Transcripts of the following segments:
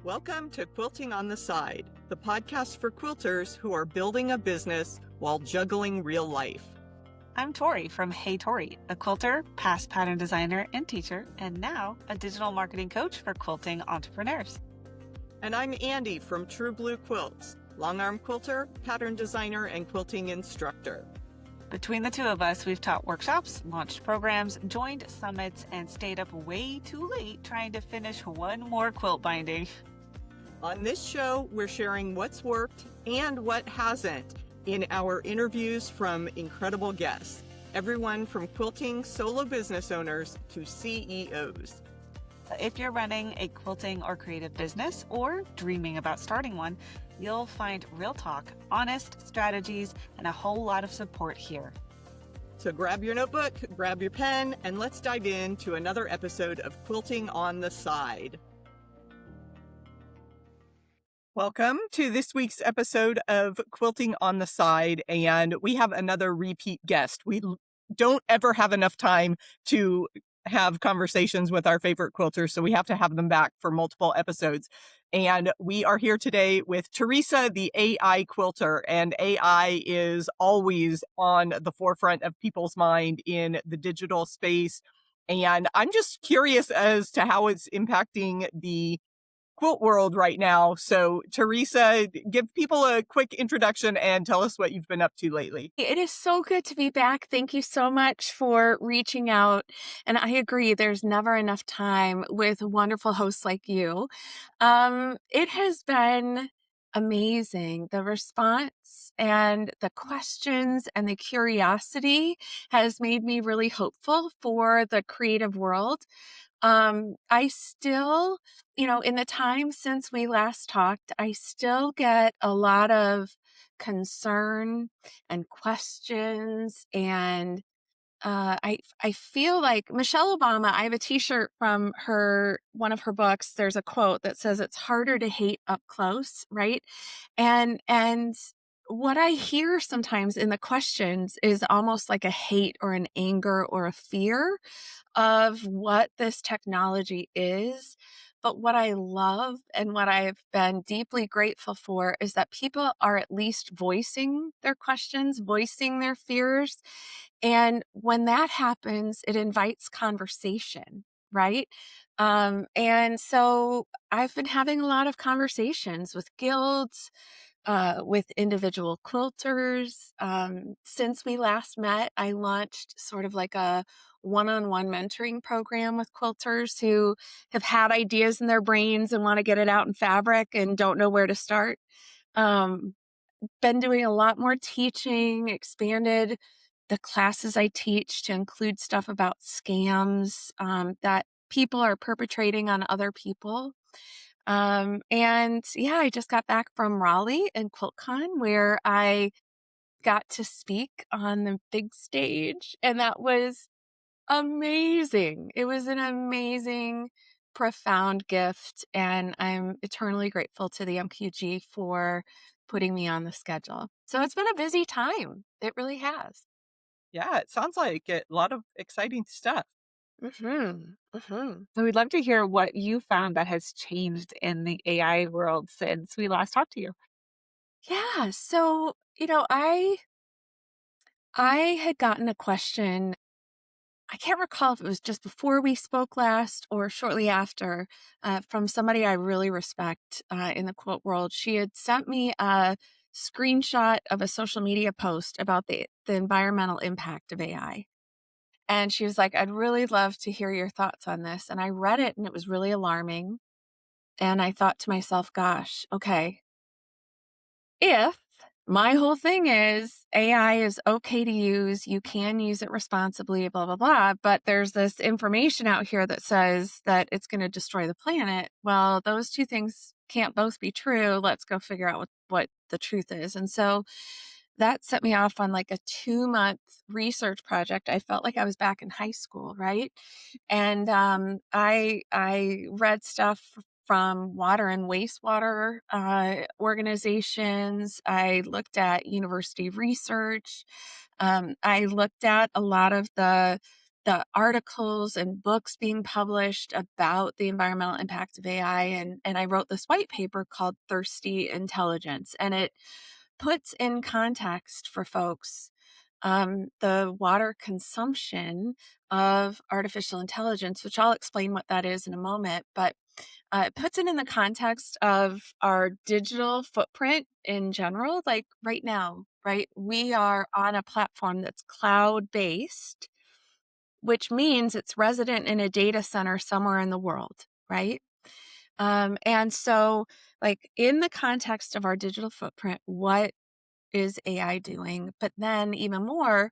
Welcome to Quilting on the Side, the podcast for quilters who are building a business while juggling real life. I'm Tori from Hey Tori, a quilter, past pattern designer and teacher, and now a digital marketing coach for quilting entrepreneurs. And I'm Andi from True Blue Quilts, long arm quilter, pattern designer, and quilting instructor. Between the two of us, we've taught workshops, launched programs, joined summits, and stayed up way too late trying to finish one more quilt binding. On this show, we're sharing what's worked and what hasn't in our interviews from incredible guests, everyone from quilting solo business owners to CEOs. So if you're running a quilting or creative business or dreaming about starting one, you'll find real talk, honest strategies, and a whole lot of support here. So grab your notebook, grab your pen, and let's dive into another episode of Quilting on the Side. Welcome to this week's episode of Quilting on the Side, and we have another repeat guest. We don't ever have enough time to have conversations with our favorite quilters, so we have to have them back for multiple episodes. And we are here today with Theresa the AI Quilter, and AI is always on the forefront of people's mind in the digital space. And I'm just curious as to how it's impacting the quilt world right now. So Teresa, give people a quick introduction and tell us what you've been up to lately. It is so good to be back. Thank you so much for reaching out. And I agree, there's never enough time with wonderful hosts like you. It has been amazing. The response and the questions and the curiosity has made me really hopeful for the creative world. I still, in the time since we last talked, I still get a lot of concern and questions. And I feel like Michelle Obama, I have a t-shirt from one of her books. There's a quote that says, "It's harder to hate up close," right? And what I hear sometimes in the questions is almost like a hate or an anger or a fear of what this technology is. But what I love and what I've been deeply grateful for is that people are at least voicing their questions, voicing their fears. And when that happens, it invites conversation, right? And so I've been having a lot of conversations with guilds, with individual quilters. Since we last met, I launched sort of like a one-on-one mentoring program with quilters who have had ideas in their brains and want to get it out in fabric and don't know where to start. Been doing a lot more teaching, expanded the classes I teach to include stuff about scams that people are perpetrating on other people. And yeah, I just got back from Raleigh and QuiltCon where I got to speak on the big stage, and that was amazing. It was an amazing, profound gift, and I'm eternally grateful to the MQG for putting me on the schedule. So it's been a busy time. It really has. Yeah, it sounds like a lot of exciting stuff. So we'd love to hear what you found that has changed in the AI world since we last talked to you. Yeah. So, I had gotten a question. I can't recall if it was just before we spoke last or shortly after, from somebody I really respect in the quilt world. She had sent me a screenshot of a social media post about the environmental impact of AI. And she was like, "I'd really love to hear your thoughts on this." And I read it and it was really alarming. And I thought to myself, gosh, okay, if my whole thing is AI is okay to use, you can use it responsibly, blah, blah, blah, but there's this information out here that says that it's going to destroy the planet. Well, those two things can't both be true. Let's go figure out what the truth is. And so that set me off on like a 2-month research project. I felt like I was back in high school, right? And I read stuff from water and wastewater organizations. I looked at university research. I looked at a lot of the the articles and books being published about the environmental impact of AI. And I wrote this white paper called Thirsty Intelligence, and it puts in context for folks the water consumption of artificial intelligence, which I'll explain what that is in a moment. But it puts it in the context of our digital footprint in general. Like right now, right? We are on a platform that's cloud-based, which means it's resident in a data center somewhere in the world, right? And so, like, in the context of our digital footprint, what is AI doing? But then, even more,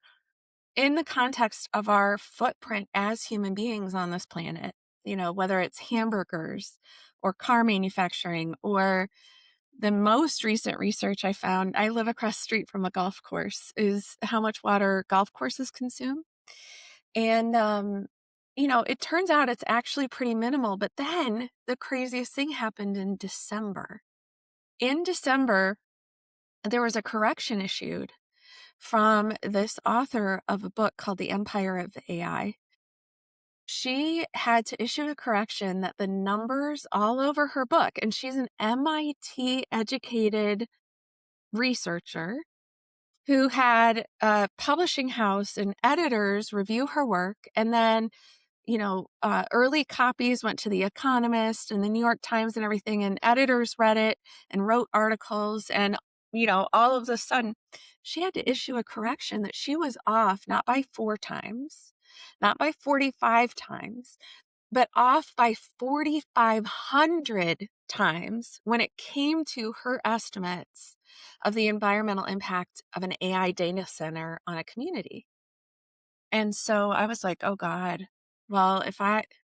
in the context of our footprint as human beings on this planet, whether it's hamburgers or car manufacturing, or the most recent research I found, I live across the street from a golf course, is how much water golf courses consume. And, it turns out it's actually pretty minimal. But then the craziest thing happened in December. In December, there was a correction issued from this author of a book called The Empire of AI. She had to issue a correction that the numbers all over her book, and she's an MIT educated researcher who had a publishing house and editors review her work. And then, early copies went to The Economist and the New York Times and everything, and editors read it and wrote articles. And, all of a sudden, she had to issue a correction that she was off, not by 4 times, not by 45 times, but off by 4,500 times when it came to her estimates of the environmental impact of an AI data center on a community. And so I was like, oh God, well,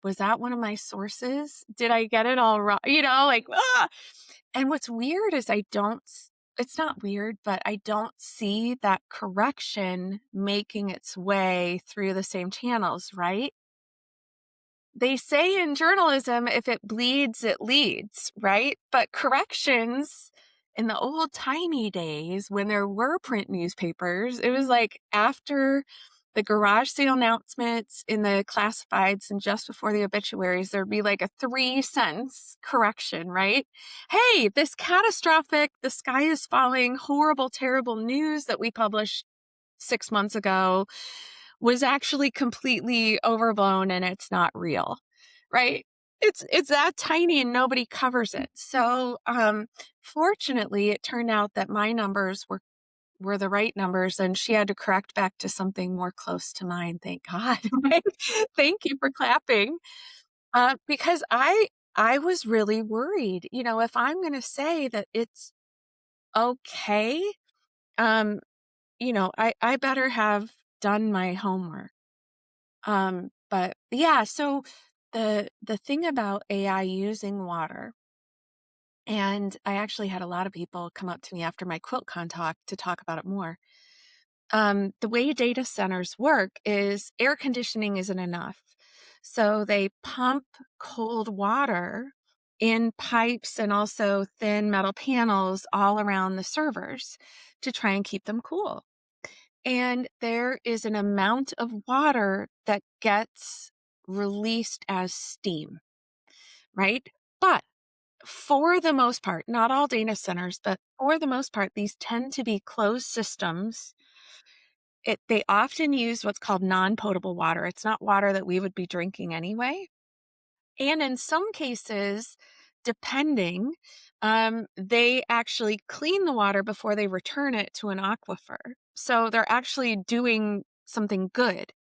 was that one of my sources? Did I get it all wrong? And what's weird is it's not weird, but I don't see that correction making its way through the same channels, right? They say in journalism, if it bleeds, it leads, right? But corrections in the old timey days when there were print newspapers, it was like after the garage sale announcements in the classifieds and just before the obituaries, there'd be like a 3-sentence correction, right? Hey, this catastrophic, the sky is falling, horrible, terrible news that we published 6 months ago was actually completely overblown and it's not real, right? It's that tiny and nobody covers it. So fortunately, it turned out that my numbers were the right numbers, and she had to correct back to something more close to mine. Thank God. Right? Thank you for clapping. Because I was really worried. If I'm going to say that it's okay, I better have done my homework. But yeah, so the thing about AI using water, and I actually had a lot of people come up to me after my QuiltCon talk to talk about it more. The way data centers work is air conditioning isn't enough. So they pump cold water in pipes and also thin metal panels all around the servers to try and keep them cool. And there is an amount of water that gets released as steam, right? But for the most part, not all data centers, but for the most part, these tend to be closed systems. They often use what's called non-potable water. It's not water that we would be drinking anyway. And in some cases, depending, they actually clean the water before they return it to an aquifer. So they're actually doing something good.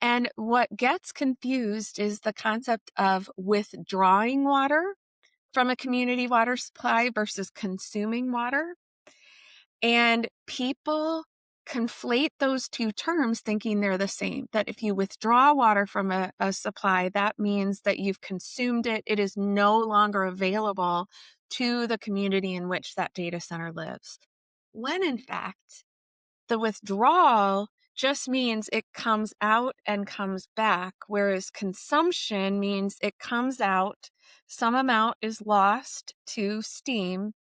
And what gets confused is the concept of withdrawing water from a community water supply versus consuming water. And people conflate those two terms thinking they're the same, that if you withdraw water from a supply, that means that you've consumed it. It is no longer available to the community in which that data center lives. When in fact, the withdrawal just means it comes out and comes back, whereas consumption means it comes out, some amount is lost to steam,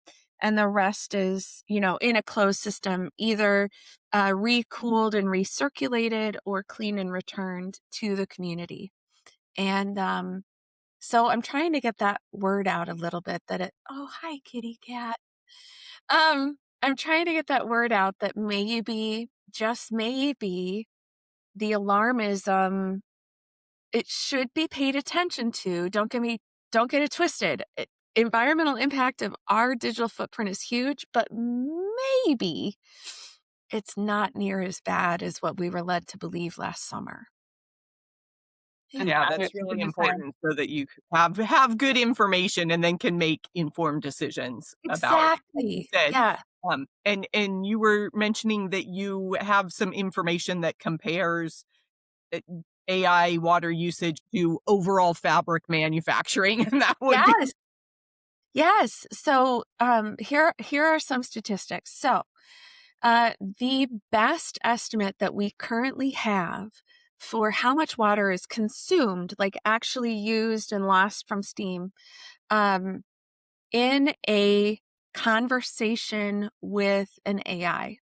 and the rest is, in a closed system, either recooled and recirculated or clean and returned to the community. And so I'm trying to get that word out a little bit oh, hi, kitty cat. I'm trying to get that word out that maybe, just maybe, the alarmism, it should be paid attention to. Don't get it twisted. Environmental impact of our digital footprint is huge, but maybe it's not near as bad as what we were led to believe last summer. Yeah, that's really important so that you have good information and then can make informed decisions about it. Like you Exactly. said, Yeah. and you were mentioning that you have some information that compares uh, AI water usage to overall fabric manufacturing, and that would be Yes. Yes. So here are some statistics. So the best estimate that we currently have for how much water is consumed, like actually used and lost from steam, um, in a conversation with an AI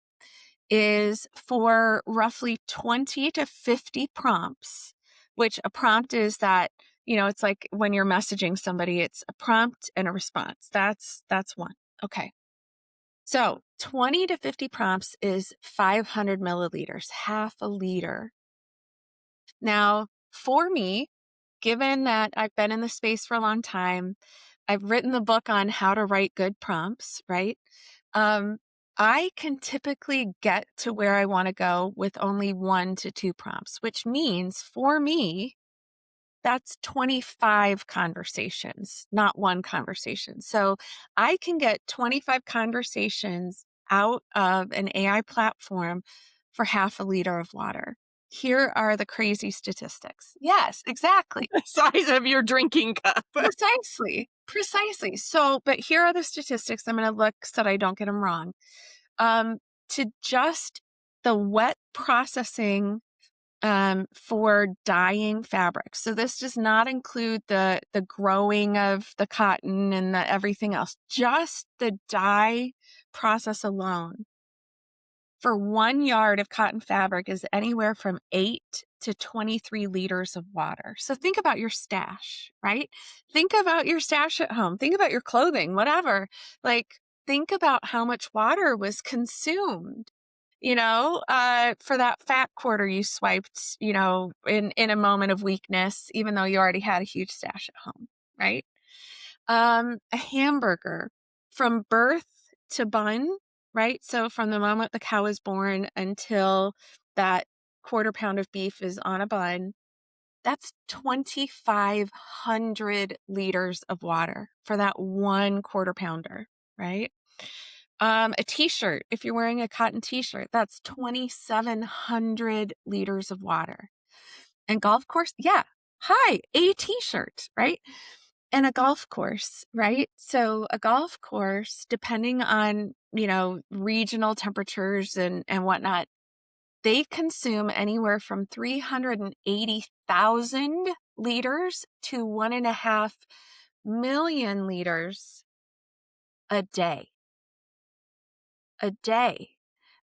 is for roughly 20 to 50 prompts, which a prompt is that, it's like when you're messaging somebody, it's a prompt and a response. That's one. Okay. So 20 to 50 prompts is 500 milliliters, half a liter. Now, for me, given that I've been in the space for a long time, I've written the book on how to write good prompts, right? I can typically get to where I want to go with only 1 to 2 prompts, which means for me, that's 25 conversations, not one conversation. So I can get 25 conversations out of an AI platform for half a liter of water. Here are the crazy statistics. Yes, exactly. the size of your drinking cup. Precisely. So, but here are the statistics. I'm going to look so that I don't get them wrong. To just the wet processing for dyeing fabric. So this does not include the growing of the cotton and the everything else. Just the dye process alone for 1 yard of cotton fabric is anywhere from 8 to 23 liters of water. So think about your stash, right? Think about your stash at home. Think about your clothing, whatever. Like, think about how much water was consumed, for that fat quarter you swiped, in a moment of weakness, even though you already had a huge stash at home, right? A hamburger from birth to bun, right? So from the moment the cow is born until that quarter pound of beef is on a bun, that's 2,500 liters of water for that one quarter pounder, right? A t-shirt, if you're wearing a cotton t-shirt, that's 2,700 liters of water. And golf course, yeah, hi, a t-shirt, right? And a golf course, right? So a golf course, depending on, regional temperatures and whatnot, they consume anywhere from 380,000 liters to 1.5 million liters a day. A day.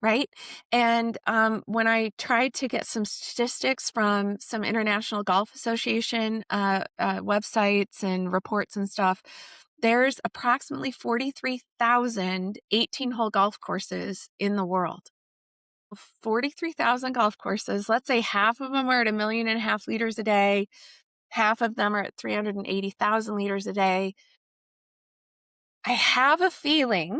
Right. And when I tried to get some statistics from some International Golf Association websites and reports and stuff, there's approximately 43,000 18-hole golf courses in the world. 43,000 golf courses. Let's say half of them are at 1.5 million liters a day. Half of them are at 380,000 liters a day. I have a feeling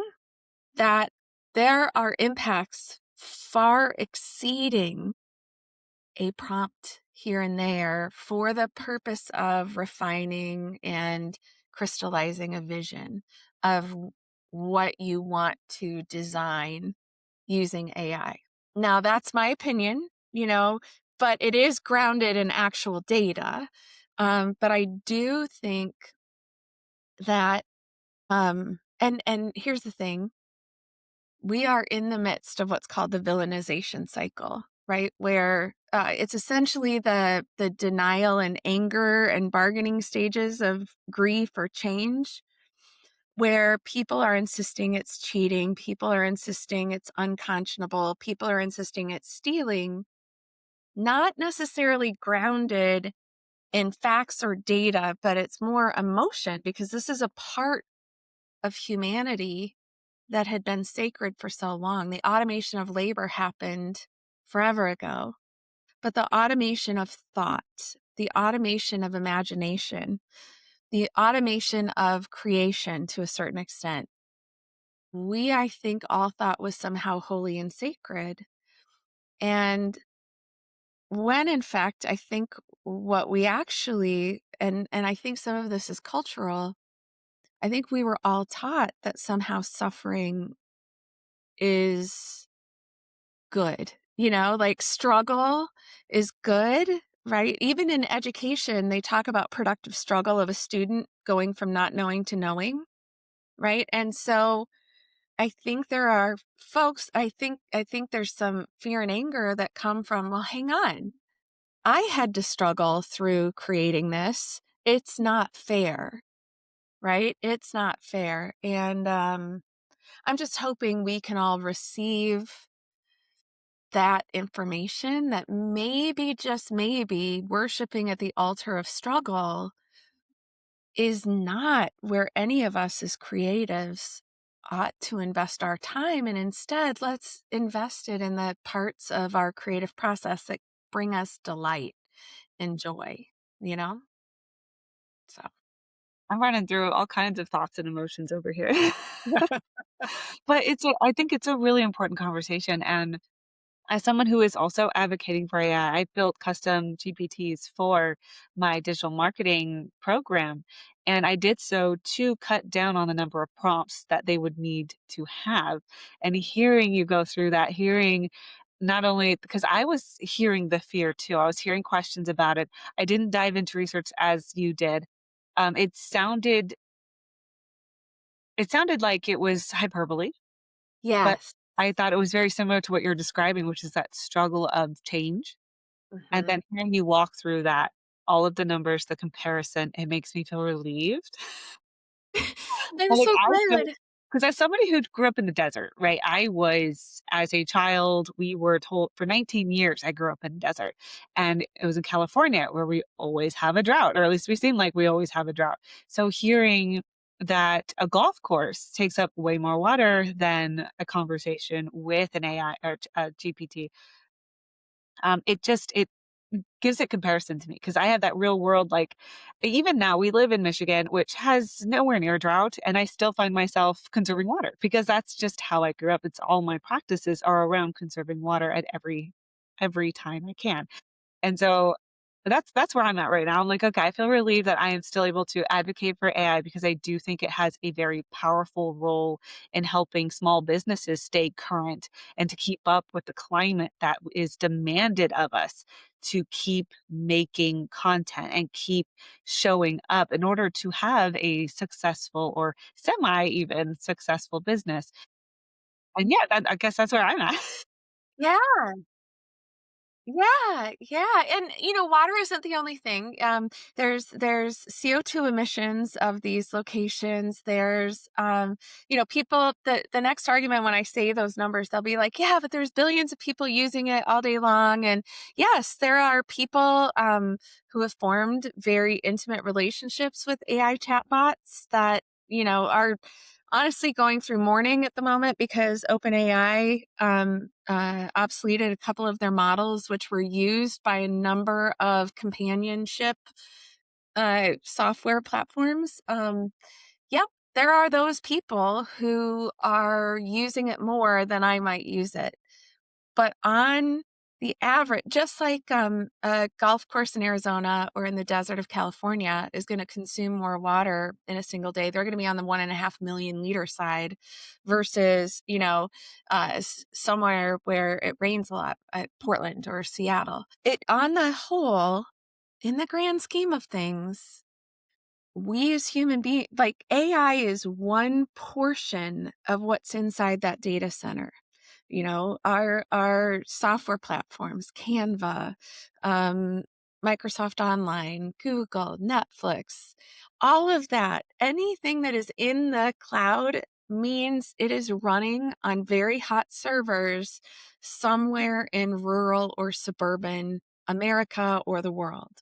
that there are impacts far exceeding a prompt here and there for the purpose of refining and crystallizing a vision of what you want to design using AI. Now, that's my opinion, but it is grounded in actual data. But I do think that, and here's the thing. We are in the midst of what's called the villainization cycle, right? Where it's essentially the denial and anger and bargaining stages of grief or change, where people are insisting it's cheating, people are insisting it's unconscionable, people are insisting it's stealing, not necessarily grounded in facts or data, but it's more emotion, because this is a part of humanity that had been sacred for so long. The automation of labor happened forever ago, but the automation of thought, the automation of imagination, the automation of creation to a certain extent, I think, all thought was somehow holy and sacred. And when in fact, I think what we actually, and I think some of this is cultural, I think we were all taught that somehow suffering is good. Like struggle is good, right? Even in education, they talk about productive struggle of a student going from not knowing to knowing, right? And so I think there are folks, I think there's some fear and anger that come from, well, hang on. I had to struggle through creating this. It's not fair, right? It's not fair. And I'm just hoping we can all receive that information, that maybe, just maybe, worshiping at the altar of struggle is not where any of us as creatives ought to invest our time. And instead, let's invest it in the parts of our creative process that bring us delight and joy, you know? So, I'm running through all kinds of thoughts and emotions over here. But I think it's a really important conversation. And as someone who is also advocating for AI, I built custom GPTs for my digital marketing program. And I did so to cut down on the number of prompts that they would need to have. And hearing you go through that, hearing not only because I was hearing the fear too, I was hearing questions about it. I didn't dive into research as you did. It sounded like it was hyperbole, but yes. I thought it was very similar to what you're describing, which is that struggle of change. And Mhm. then hearing you walk through that, all of the numbers, the comparison, it makes me feel relieved. I'm But, like, so I feel glad. 'cause as somebody who grew up in the desert, right? I was as a child, we were told for 19 years, I grew up in the desert, and it was in California where we always have a drought, or at least we seem like we always have a drought. So hearing that a golf course takes up way more water than a conversation with an AI or a GPT, it gives it comparison to me because I have that real world, like, even now we live in Michigan, which has nowhere near drought, and I still find myself conserving water because that's just how I grew up. It's all my practices are around conserving water at every time I can. And so that's where I'm at right now. I'm like, okay, I feel relieved that I am still able to advocate for AI because I do think it has a very powerful role in helping small businesses stay current and to keep up with the climate that is demanded of us to keep making content and keep showing up in order to have a successful or semi even successful business. And yeah, I guess that's where I'm at. Yeah. Yeah, yeah, and water isn't the only thing. There's CO2 emissions of these locations. There's, people. The next argument when I say those numbers, they'll be like, "Yeah, but there's billions of people using it all day long." And yes, there are people who have formed very intimate relationships with AI chatbots that are honestly going through mourning at the moment because OpenAI obsoleted a couple of their models, which were used by a number of companionship software platforms. Yep, there are those people who are using it more than I might use it. But on the average, just like a golf course in Arizona or in the desert of California is going to consume more water in a single day, they're going to be on the 1.5 million liter side versus, somewhere where it rains a lot, Portland or Seattle. It, on the whole, in the grand scheme of things, we as human beings, like AI is one portion of what's inside that data center. Our software platforms, Canva, Microsoft Online, Google, Netflix, all of that, anything that is in the cloud means it is running on very hot servers somewhere in rural or suburban America or the world.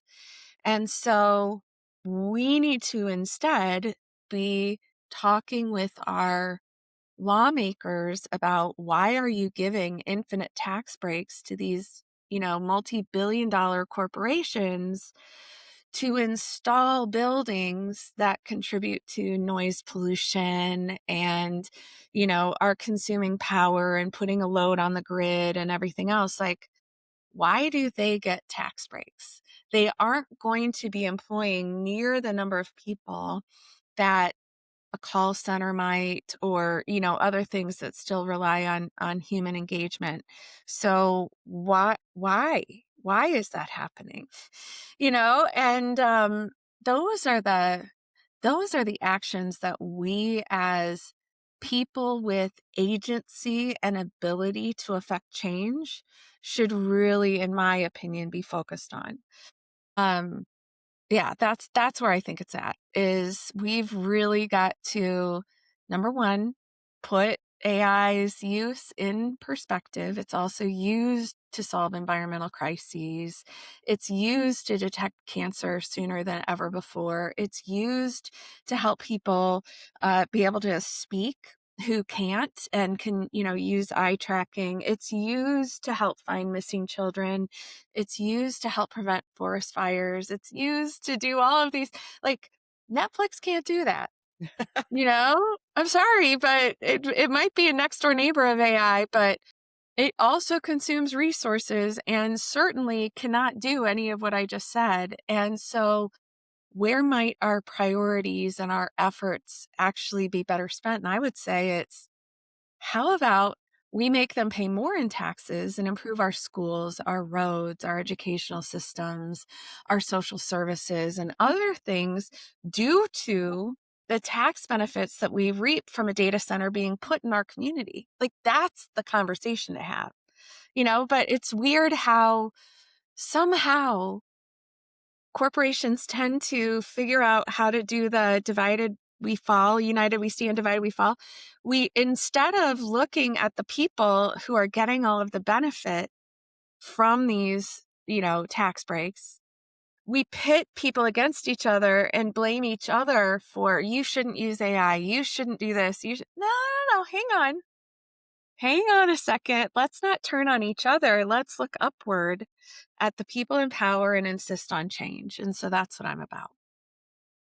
And so we need to instead be talking with our lawmakers about why are you giving infinite tax breaks to these, multi-billion-dollar corporations to install buildings that contribute to noise pollution and, are consuming power and putting a load on the grid and everything else. Like, why do they get tax breaks? They aren't going to be employing near the number of people that a call center might, or other things that still rely on human engagement. So why is that happening? And those are the actions that we as people with agency and ability to affect change should really, in my opinion, be focused on. Yeah, that's where I think it's at, is we've really got to, number one, put AI's use in perspective. It's also used to solve environmental crises. It's used to detect cancer sooner than ever before. It's used to help people be able to speak who can't and can, use eye tracking. It's used to help find missing children. It's used to help prevent forest fires. It's used to do all of these. Like, Netflix can't do that. I'm sorry, but it might be a next door neighbor of AI, but it also consumes resources and certainly cannot do any of what I just said. And so where might our priorities and our efforts actually be better spent? And I would say it's, how about we make them pay more in taxes and improve our schools, our roads, our educational systems, our social services, and other things due to the tax benefits that we reap from a data center being put in our community? Like, that's the conversation to have, but it's weird how somehow corporations tend to figure out how to do the divided we fall, united we stand, divided we fall. We, instead of looking at the people who are getting all of the benefit from these, tax breaks, we pit people against each other and blame each other for, you shouldn't use AI, you shouldn't do this. No, hang on a second. Let's not turn on each other. Let's look upward at the people in power and insist on change. And so that's what I'm about.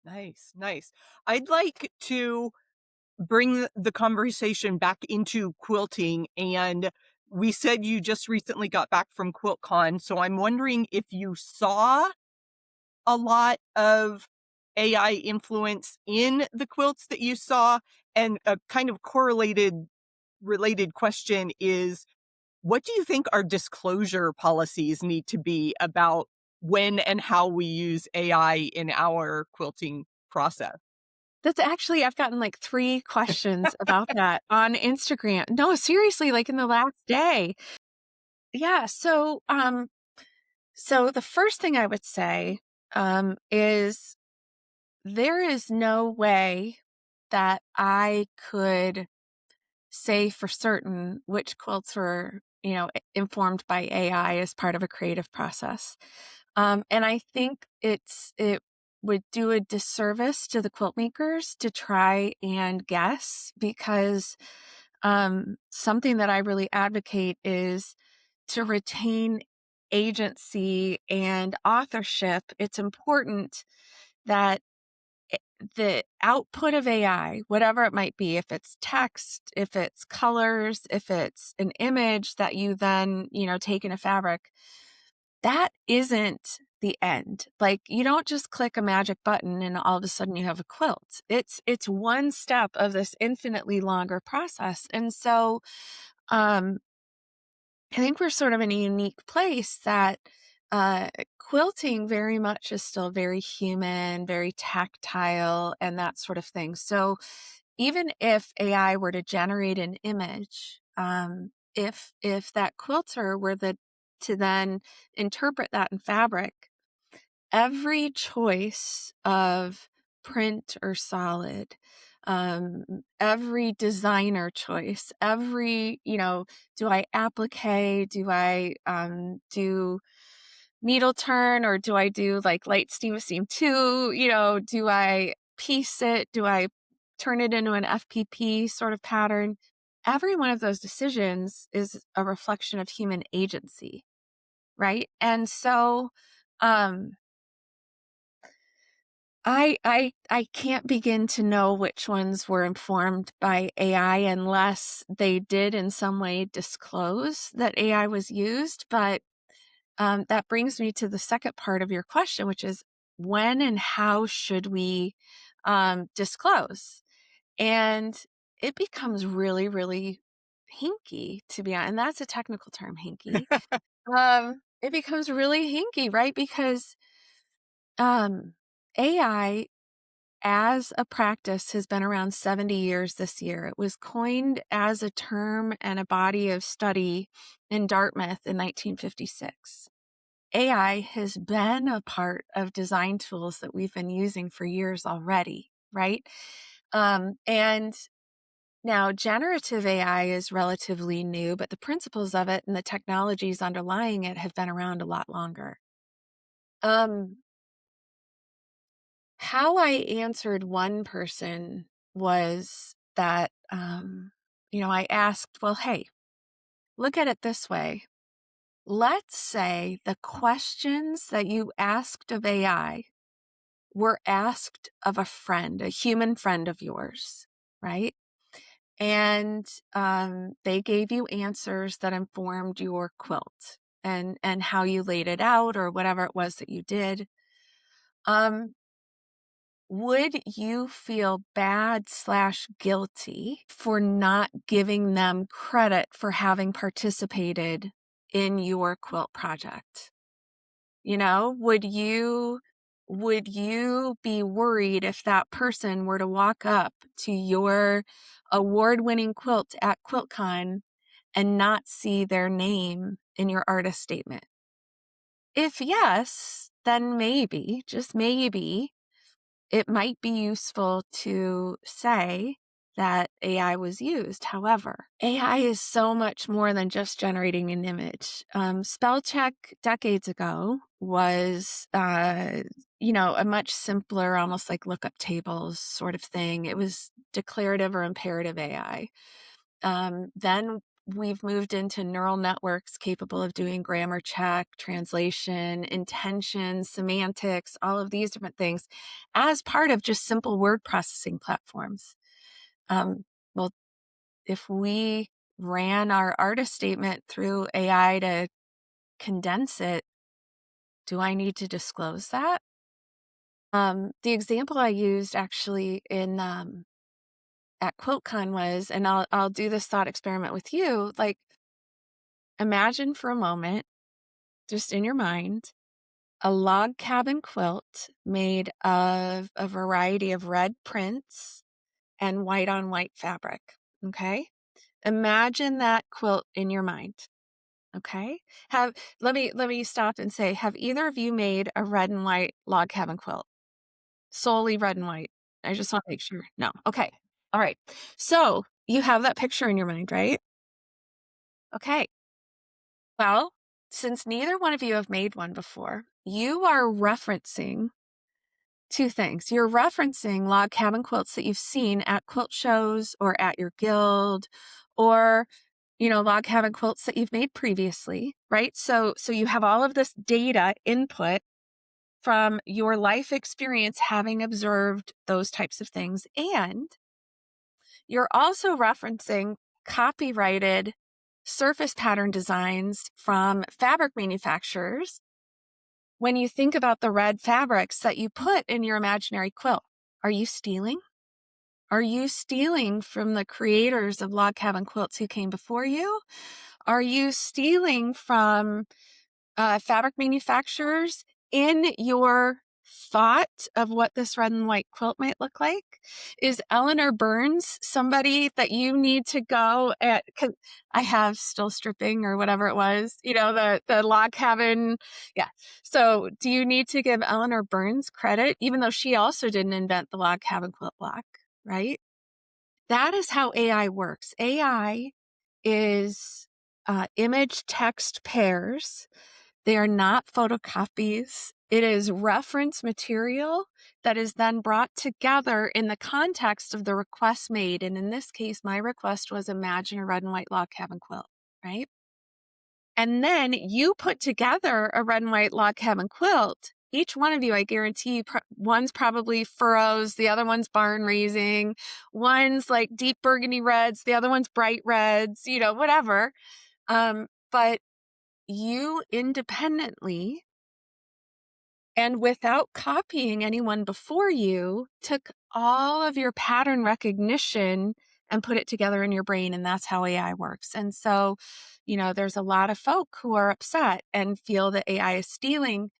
Nice, nice. I'd like to bring the conversation back into quilting. And we said you just recently got back from QuiltCon. So I'm wondering if you saw a lot of AI influence in the quilts that you saw. And a kind of related question is, what do you think our disclosure policies need to be about when and how we use AI in our quilting process? That's actually, I've gotten like 3 questions about that on Instagram. No, seriously, like in the last day. Yeah. So the first thing I would say is there is no way that I could say for certain which quilts were, informed by AI as part of a creative process. And I think it would do a disservice to the quilt makers to try and guess, because something that I really advocate is to retain agency and authorship. It's important that the output of AI, whatever it might be, if it's text, if it's colors, if it's an image that you then, take in a fabric, that isn't the end. Like, you don't just click a magic button and all of a sudden you have a quilt. It's one step of this infinitely longer process. And so I think we're sort of in a unique place that quilting very much is still very human, very tactile, and that sort of thing. So even if AI were to generate an image, if that quilter were to then interpret that in fabric, every choice of print or solid, every designer choice, every, do I applique, do I do needle turn, or do I do like light steam of steam 2, do I piece it, do I turn it into an FPP sort of pattern? Every one of those decisions is a reflection of human agency, right? And so I can't begin to know which ones were informed by AI unless they did in some way disclose that AI was used. But that brings me to the second part of your question, which is when and how should we disclose? And it becomes really, really hinky, to be honest. And that's a technical term, hinky. It becomes really hinky, right? Because AI as a practice has been around 70 years this year. It was coined as a term and a body of study in Dartmouth in 1956. AI has been a part of design tools that we've been using for years already, right? And now generative AI is relatively new, but the principles of it and the technologies underlying it have been around a lot longer. How I answered one person was that, I asked, well, hey, look at it this way. Let's say the questions that you asked of AI were asked of a friend, a human friend of yours, right? And they gave you answers that informed your quilt and how you laid it out or whatever it was that you did. Would you feel bad/guilty for not giving them credit for having participated in your quilt project? Would you be worried if that person were to walk up to your award-winning quilt at QuiltCon and not see their name in your artist statement? If yes, then maybe, just maybe, it might be useful to say that AI was used. However, AI is so much more than just generating an image. Spell check decades ago was, a much simpler, almost like lookup tables sort of thing. It was declarative or imperative AI. Then we've moved into neural networks capable of doing grammar check, translation, intention, semantics, all of these different things as part of just simple word processing platforms. Well, if we ran our artist statement through AI to condense it, do I need to disclose that? The example I used actually in at QuiltCon was, and I'll do this thought experiment with you, like imagine for a moment, just in your mind, a log cabin quilt made of a variety of red prints and white on white fabric. Okay. Imagine that quilt in your mind. Okay. Let me stop and say, have either of you made a red and white log cabin quilt? Solely red and white. I just want to make sure. No. Okay. All right. So you have that picture in your mind, right? Okay. Well, since neither one of you have made one before, you are referencing two things. You're referencing log cabin quilts that you've seen at quilt shows or at your guild, or log cabin quilts that you've made previously, right? So you have all of this data input from your life experience having observed those types of things. And you're also referencing copyrighted surface pattern designs from fabric manufacturers when you think about the red fabrics that you put in your imaginary quilt. Are you stealing? Are you stealing from the creators of log cabin quilts who came before you? Are you stealing from fabric manufacturers in your thought of what this red and white quilt might look like? Is Eleanor Burns somebody that you need to go at? 'Cause I have still stripping or whatever it was, the log cabin. Yeah. So do you need to give Eleanor Burns credit, even though she also didn't invent the log cabin quilt block, right? That is how AI works. AI is image text pairs. They are not photocopies. It is reference material that is then brought together in the context of the request made. And in this case, my request was imagine a red and white log cabin quilt, right? And then you put together a red and white log cabin quilt. Each one of you, I guarantee, one's probably furrows, the other one's barn raising, one's like deep burgundy reds, the other one's bright reds, whatever. But you independently and without copying anyone before you took all of your pattern recognition and put it together in your brain. And that's how AI works. And so, there's a lot of folk who are upset and feel that AI is stealing.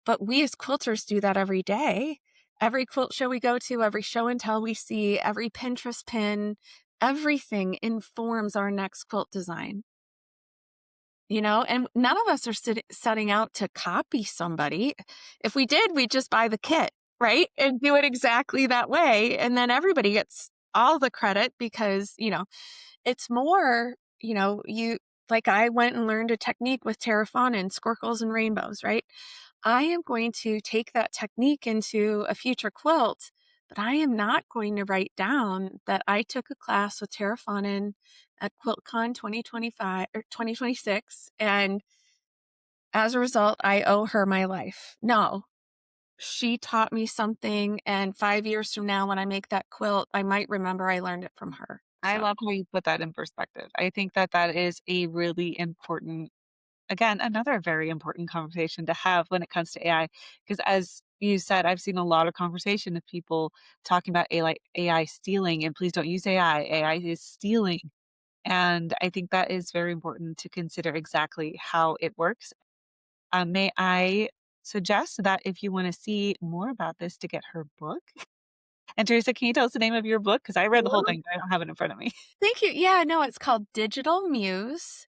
But we as quilters do that every day. Every quilt show we go to, every show and tell we see, every Pinterest pin, everything informs our next quilt design. And none of us are setting out to copy somebody. If we did, we'd just buy the kit, right? And do it exactly that way. And then everybody gets all the credit because, it's more, I went and learned a technique with terrafauna and squircles and rainbows, right? I am going to take that technique into a future quilt, but I am not going to write down that I took a class with terrafauna at QuiltCon 2025 or 2026. And as a result, I owe her my life. No, she taught me something. And 5 years from now, when I make that quilt, I might remember I learned it from her. I So, love how you put that in perspective. I think that that is a really important, again, another very important conversation to have when it comes to AI. Because as you said, I've seen a lot of conversation of people talking about AI stealing, and please don't use AI. AI is stealing. And I think that is very important to consider exactly how it works. May I suggest that if you want to see more about this, to get her book? And Teresa, can you tell us the name of your book? Because I read the whole thing, but I don't have it in front of me. thank you. Yeah, no, it's called Digital Muse,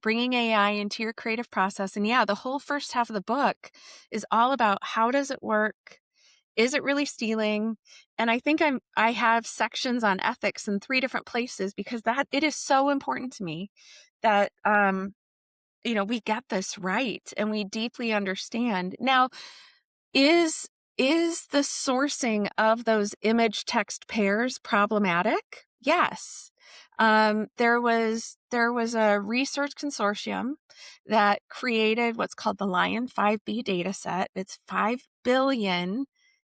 bringing AI into your creative process. And yeah, the whole first half of the book is all about how does it work? Is it really stealing? And I think I have sections on ethics in 3 different places because that it is so important to me that we get this right and we deeply understand. Now, is the sourcing of those image text pairs problematic? Yes. There was a research consortium that created what's called the Lion 5B data set. It's 5 billion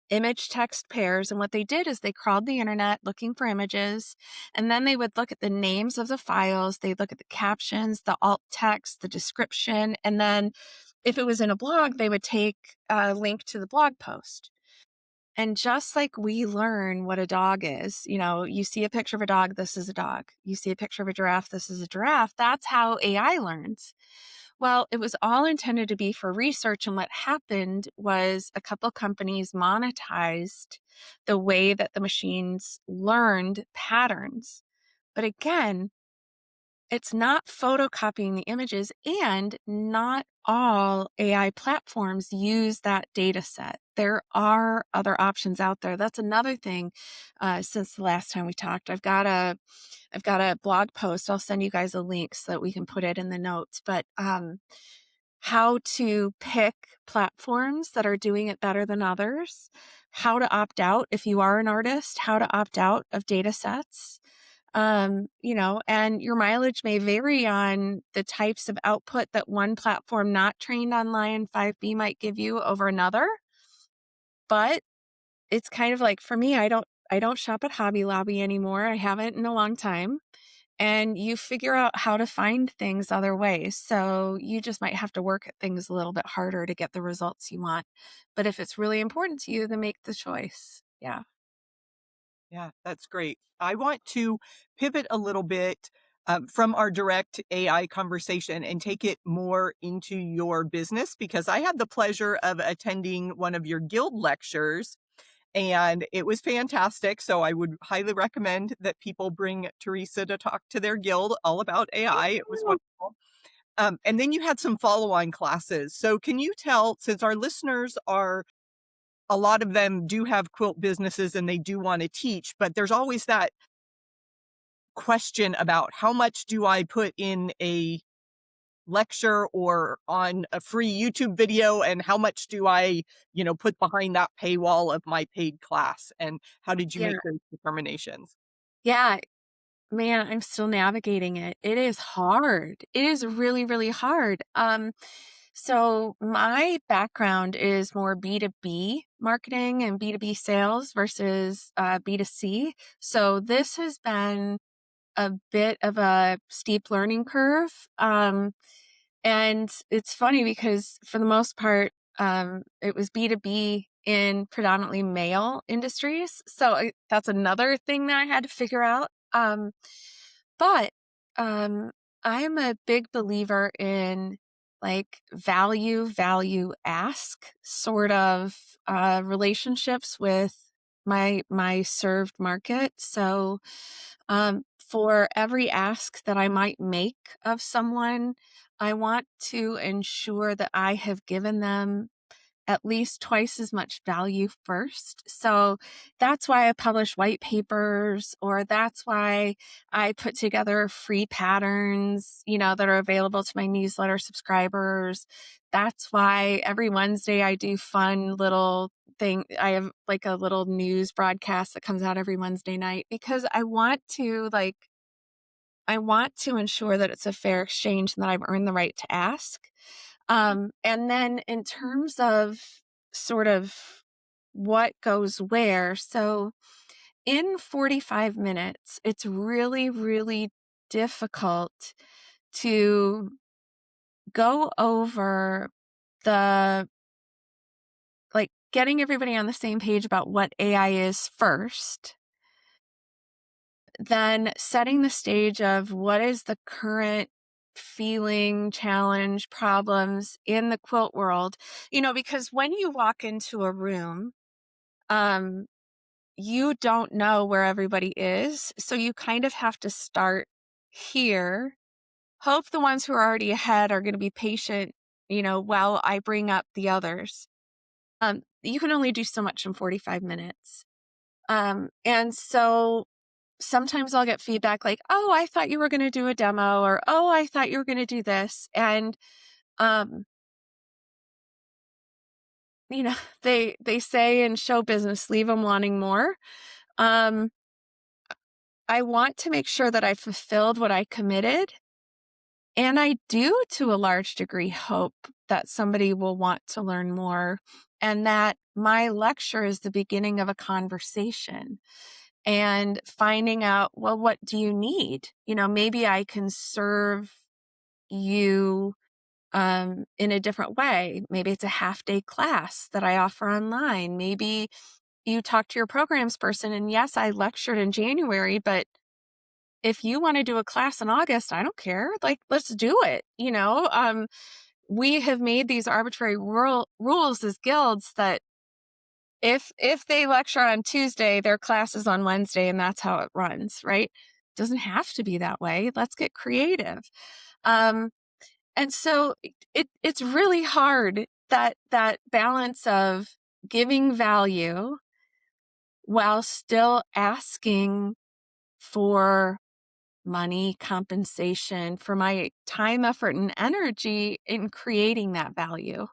image text pairs. And what they did is they crawled the internet looking for images, and then they would look at the names of the files. They'd look at the captions, the alt text, the description. And then if it was in a blog, they would take a link to the blog post. And just like we learn what a dog is, you see a picture of a dog, this is a dog. You see a picture of a giraffe, this is a giraffe. That's how AI learns. Well, it was all intended to be for research. And what happened was a couple companies monetized the way that the machines learned patterns. But again, it's not photocopying the images, and not all AI platforms use that data set. There are other options out there. That's another thing. Since the last time we talked, I've got a blog post. I'll send you guys a link so that we can put it in the notes. But how to pick platforms that are doing it better than others, how to opt out if you are an artist, how to opt out of data sets. And your mileage may vary on the types of output that one platform not trained on Lion 5B might give you over another. But it's kind of like, for me, I don't shop at Hobby Lobby anymore. I haven't in a long time. And you figure out how to find things other ways. So you just might have to work at things a little bit harder to get the results you want. But if it's really important to you, then make the choice. Yeah. Yeah, that's great. I want to pivot a little bit from our direct AI conversation and take it more into your business, because I had the pleasure of attending one of your guild lectures and it was fantastic. So I would highly recommend that people bring Teresa to talk to their guild all about AI. It was wonderful. And then you had some follow-on classes. So can you tell, since our listeners are, a lot of them do have quilt businesses and they do want to teach, but there's always that question about how much do I put in a lecture or on a free YouTube video, and how much do I, put behind that paywall of my paid class? And how did you Yeah. make those determinations? Yeah. Man, I'm still navigating it. It is hard. It is really, really hard. So my background is more B2B marketing and B2B sales versus B2C. So this has been a bit of a steep learning curve. And it's funny because for the most part, it was B2B in predominantly male industries. So that's another thing that I had to figure out. But I am a big believer in like value ask sort of relationships with my served market. So for every ask that I might make of someone, I want to ensure that I have given them at least twice as much value first. So that's why I publish white papers, or that's why I put together free patterns, that are available to my newsletter subscribers. That's why every Wednesday I do fun little thing. I have like a little news broadcast that comes out every Wednesday night, because I want to ensure that it's a fair exchange and that I've earned the right to ask. And then in terms of sort of what goes where, so in 45 minutes, it's really, really difficult to go over the getting everybody on the same page about what AI is first, then setting the stage of what is the current feeling, challenge, problems in the quilt world. Because when you walk into a room, you don't know where everybody is. So you kind of have to start here, hope the ones who are already ahead are going to be patient, while I bring up the others. You can only do so much in 45 minutes. And so sometimes I'll get feedback like, oh, I thought you were going to do a demo, or, oh, I thought you were going to do this. And, they say in show business, leave them wanting more. I want to make sure that I fulfilled what I committed. And I do, to a large degree, hope that somebody will want to learn more, and that my lecture is the beginning of a conversation and finding out, well, what do you need? Maybe I can serve you in a different way. Maybe it's a half-day class that I offer online. Maybe you talk to your programs person, and yes, I lectured in January, but if you want to do a class in August, I don't care. Let's do it. We have made these arbitrary rules as guilds that if they lecture on Tuesday, their class is on Wednesday, and that's how it runs, right? It doesn't have to be that way. Let's get creative. And so it's really hard, that balance of giving value while still asking for money compensation for my time, effort, and energy in creating that value.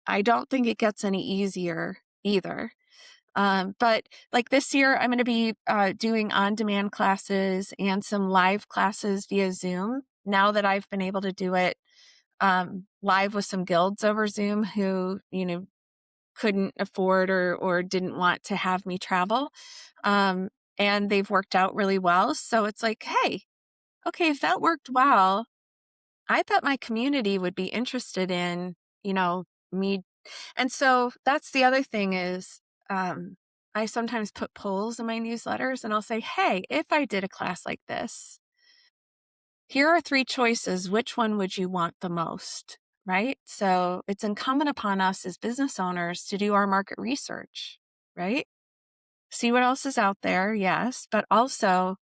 I don't think it gets any easier either. But like this year, I'm going to be doing on-demand classes and some live classes via Zoom, now that I've been able to do it live with some guilds over Zoom who, couldn't afford or didn't want to have me travel. And they've worked out really well. So it's like, hey, okay, if that worked well, I bet my community would be interested in, me. And so that's the other thing is, I sometimes put polls in my newsletters and I'll say, hey, if I did a class like this, here are 3 choices. Which one would you want the most? Right? So it's incumbent upon us as business owners to do our market research, right? See what else is out there, yes, but also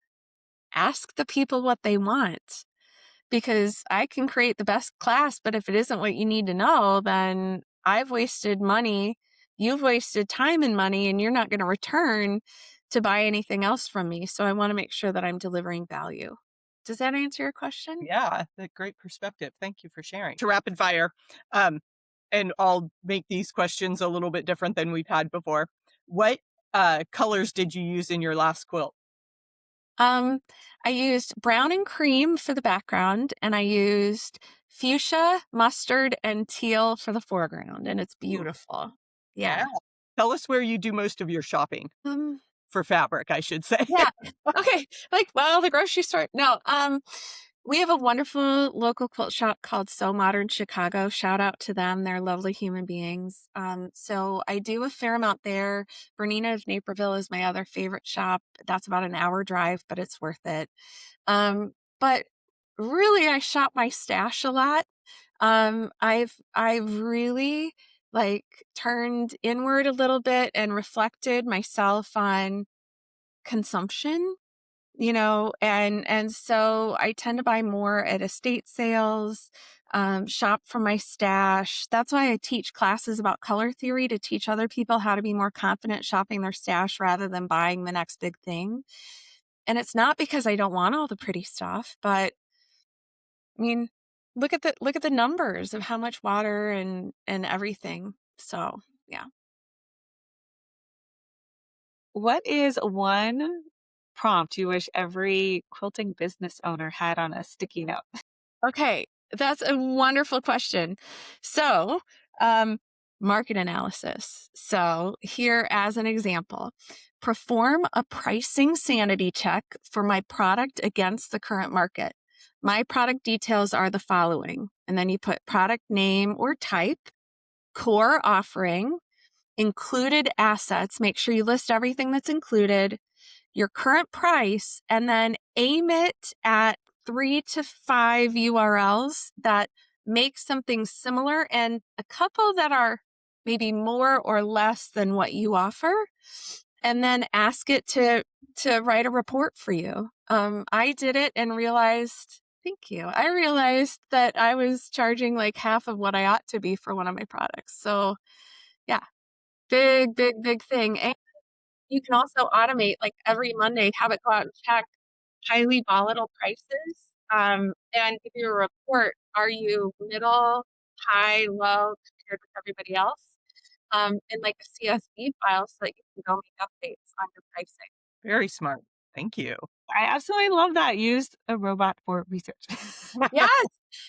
ask the people what they want. Because I can create the best class, but if it isn't what you need to know, then I've wasted money, you've wasted time and money, and you're not going to return to buy anything else from me. So I want to make sure that I'm delivering value. Does that answer your question? Yeah, a great perspective. Thank you for sharing. To rapid fire, um, and I'll make these questions a little bit different than we've had before. What colors did you use in your last quilt? Um, I used brown and cream for the background, and I used fuchsia, mustard, and teal for the foreground, and it's Ooh, beautiful. yeah. Yeah. Tell us where you do most of your shopping Um, for fabric, I should say. yeah. Okay. Like, well, the grocery store. No, we have a wonderful local quilt shop called So Modern Chicago. Shout out to them. They're lovely human beings. So I do a fair amount there. Bernina of Naperville is my other favorite shop. That's about an hour drive, but it's worth it. But really I shop my stash a lot. I've really like turned inward a little bit and reflected myself on consumption, and so I tend to buy more at estate sales, shop from my stash. That's why I teach classes about color theory, to teach other people how to be more confident shopping their stash rather than buying the next big thing. And it's not because I don't want all the pretty stuff, but I mean, look at the numbers of how much water and everything. So, yeah. What is one prompt you wish every quilting business owner had on a sticky note? Okay, that's a wonderful question. So, um, market analysis. So, here as an example, perform a pricing sanity check for my product against the current market. My product details are the following, and then you put product name or type, core offering, included assets. Make sure you list everything that's included, your current price, and then aim it at 3 to 5 URLs that make something similar and a couple that are maybe more or less than what you offer. And then ask it to write a report for you. I did it and realized, thank you. I realized that I was charging like half of what I ought to be for one of my products. So yeah, big, big, big thing. And you can also automate, like every Monday, have it go out and check highly volatile prices, and give you a report. Are you middle, high, low compared with everybody else? In like a CSV file so that you can go make updates on your pricing. Very smart. Thank you. I absolutely love that. Used a robot for research. Yes,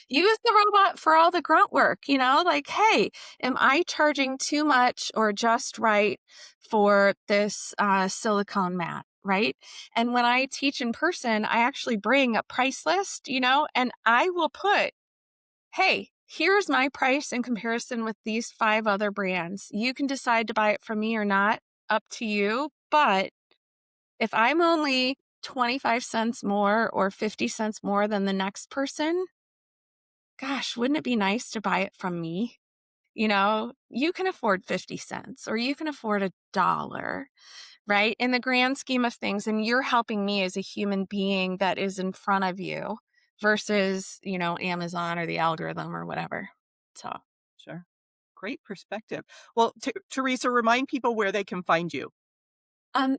use the robot for all the grunt work, like, hey, am I charging too much or just right for this silicone mat, right? And when I teach in person, I actually bring a price list, and I will put, hey, here's my price in comparison with these 5 other brands. You can decide to buy it from me or not, up to you. But if I'm only 25 cents more or 50 cents more than the next person, gosh, wouldn't it be nice to buy it from me? You can afford 50 cents or you can afford $1, right? In the grand scheme of things. And you're helping me as a human being that is in front of you versus, Amazon or the algorithm or whatever. So, Sure. Great perspective. Well, Teresa, remind people where they can find you.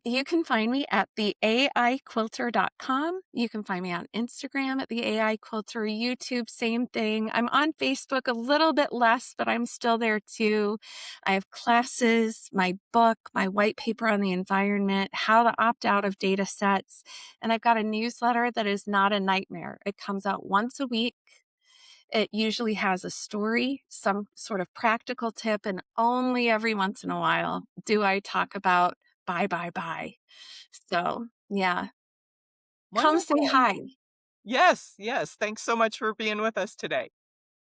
you can find me at the AIQuilter.com. You can find me on Instagram at the AI Quilter, YouTube, same thing. I'm on Facebook a little bit less, but I'm still there too. I have classes, my book, my white paper on the environment, how to opt out of data sets. And I've got a newsletter that is not a nightmare. It comes out once a week. It usually has a story, some sort of practical tip, and only every once in a while do I talk about buy, buy, buy. So, yeah, come say Wonderful. hi. Yes, yes. Thanks so much for being with us today.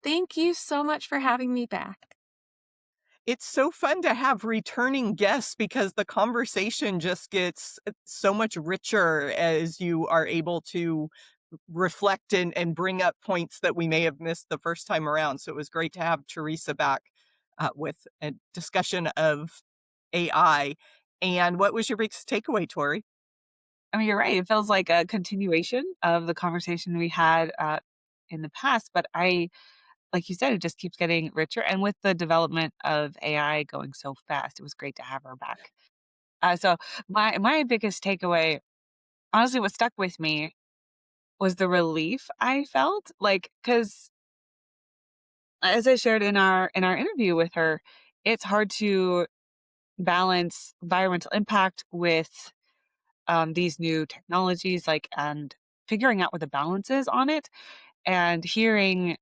Thank you so much for having me back. It's so fun to have returning guests because the conversation just gets so much richer as you are able to reflect and bring up points that we may have missed the first time around. So it was great to have Teresa back with a discussion of AI. And what was your biggest takeaway, Tori? I mean, you're right. It feels like a continuation of the conversation we had in the past, but like you said, it just keeps getting richer. And with the development of AI going so fast, it was great to have her back. So my biggest takeaway, honestly, what stuck with me was the relief I felt, like, because as I shared in our interview with her, it's hard to balance environmental impact with these new technologies, like, and figuring out what the balance is on it, and hearing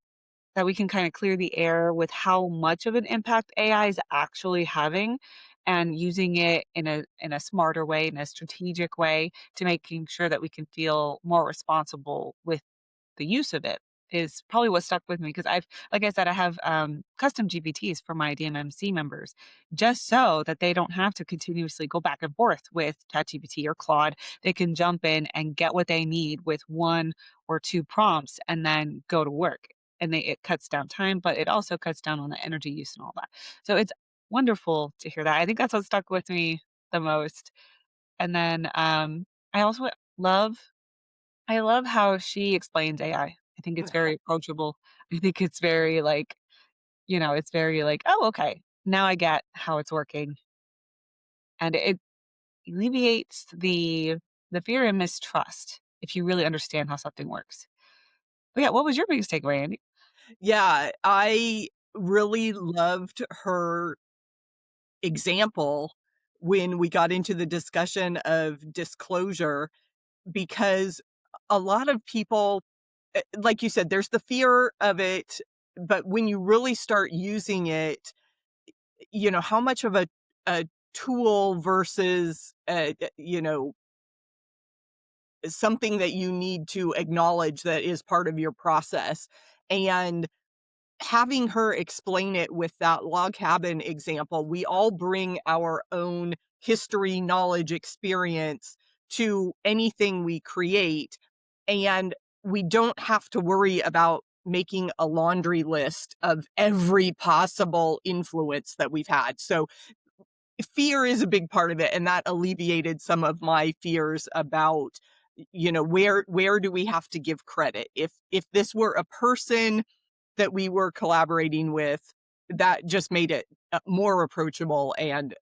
that we can kind of clear the air with how much of an impact AI is actually having, and using it in a smarter way, in a strategic way, to making sure that we can feel more responsible with the use of it is probably what stuck with me, because like I said, I have custom GPTs for my DMMC members, just so that they don't have to continuously go back and forth with ChatGPT or Claude. They can jump in and get what they need with one or two prompts and then go to work. And it cuts down time, but it also cuts down on the energy use and all that. So it's wonderful to hear that. I think that's what stuck with me the most. And then I also love I love how she explains AI. I think it's very approachable. I think it's very like, it's very like, oh, okay, now I get how it's working. And it alleviates the fear and mistrust if you really understand how something works. But yeah, what was your biggest takeaway, Andy? Yeah, I really loved her example when we got into the discussion of disclosure because a lot of people, like you said, there's the fear of it, but when you really start using it, how much of a tool versus, something that you need to acknowledge that is part of your process. And having her explain it with that log cabin example, we all bring our own history, knowledge, experience to anything we create. And we don't have to worry about making a laundry list of every possible influence that we've had. So fear is a big part of it. And that alleviated some of my fears about, where do we have to give credit? If this were a person that we were collaborating with, that just made it more approachable and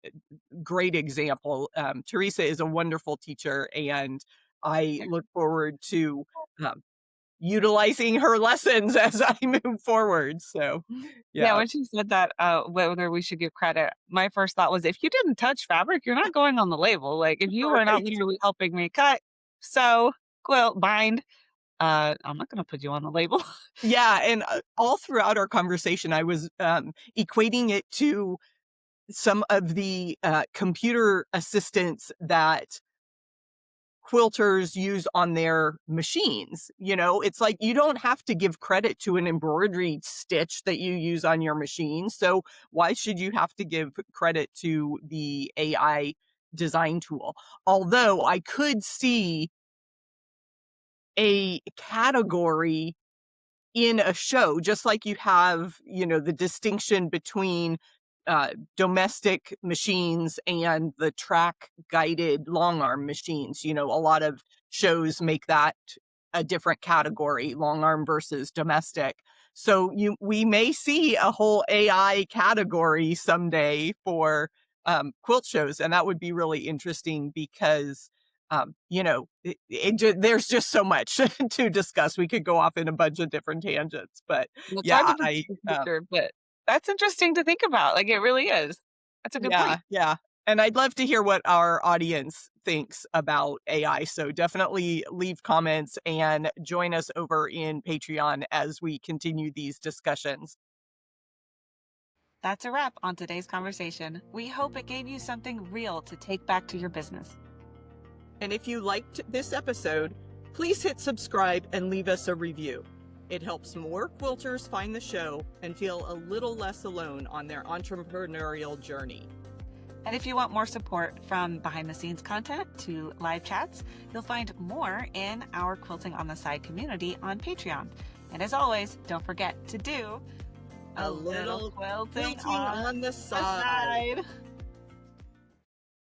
great example. Teresa is a wonderful teacher, and I look forward to um, utilizing her lessons as I move forward. So, Yeah, yeah, when she said that, whether we should give credit, my first thought was, if you didn't touch fabric, you're not going on the label. Like, if you were not right. literally helping me cut, sew, quilt, bind, I'm not going to put you on the label. Yeah, and all throughout our conversation, I was equating it to some of the computer assistants that quilters use on their machines. It's like you don't have to give credit to an embroidery stitch that you use on your machine. So why should you have to give credit to the AI design tool? Although I could see a category in a show, just like you have, the distinction between domestic machines and the track guided long arm machines. A lot of shows make that a different category, long arm versus domestic. So we may see a whole AI category someday for quilt shows, and that would be really interesting because there's just so much to discuss. We could go off in a bunch of different tangents, but Well, it's hard yeah, to predict the future, but that's interesting to think about. Like, it really is. That's a good yeah, point. yeah. And I'd love to hear what our audience thinks about AI. So definitely leave comments and join us over in Patreon as we continue these discussions. That's a wrap on today's conversation. We hope it gave you something real to take back to your business. And if you liked this episode, please hit subscribe and leave us a review. It helps more quilters find the show and feel a little less alone on their entrepreneurial journey. And if you want more support, from behind-the-scenes content to live chats, you'll find more in our Quilting on the Side community on Patreon. And as always, don't forget to do A little quilting on the side.